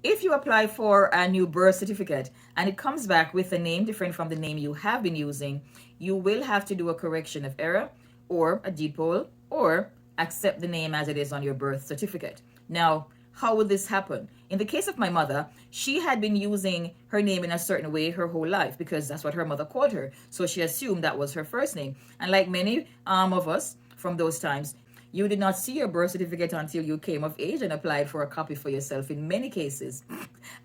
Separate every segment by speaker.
Speaker 1: if you apply for a new birth certificate and it comes back with a name different from the name you have been using, you will have to do a correction of error or a deed poll or accept the name as it is on your birth certificate. Now, how would this happen? In the case of my mother, she had been using her name in a certain way her whole life because that's what her mother called her. So she assumed that was her first name. And like many of us from those times, you did not see your birth certificate until you came of age and applied for a copy for yourself in many cases.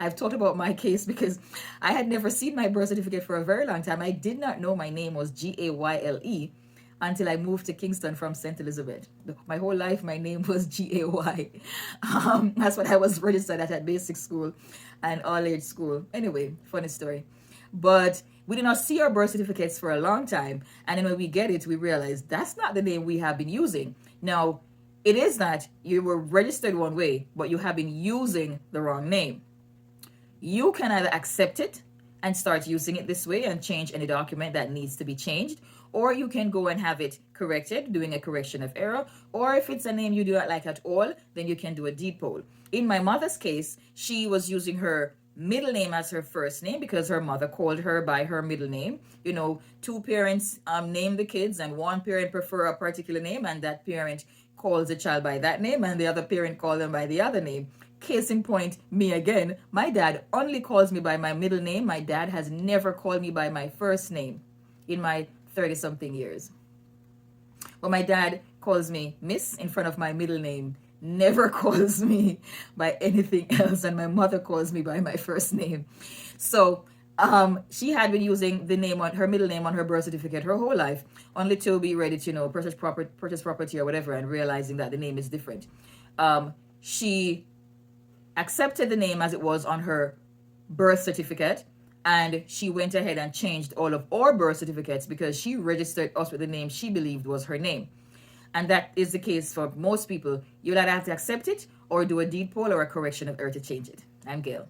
Speaker 1: I've talked about my case because I had never seen my birth certificate for a very long time. I did not know my name was Gayle until I moved to Kingston from St. Elizabeth. My whole life, my name was Gay. That's what I was registered at basic school and all age school. Anyway, funny story. But we did not see our birth certificates for a long time. And then when we get it, we realize that's not the name we have been using. Now, it is that you were registered one way, but you have been using the wrong name. You can either accept it and start using it this way and change any document that needs to be changed, or you can go and have it corrected, doing a correction of error, or if it's a name you do not like at all, then you can do a deed poll. In my mother's case, she was using her middle name as her first name because her mother called her by her middle name. You know, two parents name the kids and one parent prefer a particular name and that parent calls the child by that name and the other parent calls them by the other name. Case in point, me again. My dad only calls me by my middle name. My dad has never called me by my first name in my 30-something years. But my dad calls me Miss in front of my middle name, never calls me by anything else, and my mother calls me by my first name. So she had been using the name on her middle name on her birth certificate her whole life, only to be ready to, purchase property or whatever, and realizing that the name is different. She accepted the name as it was on her birth certificate, and she went ahead and changed all of our birth certificates because she registered us with the name she believed was her name. And that is the case for most people. You'll either have to accept it or do a deed poll or a correction of error to change it. I'm Gail.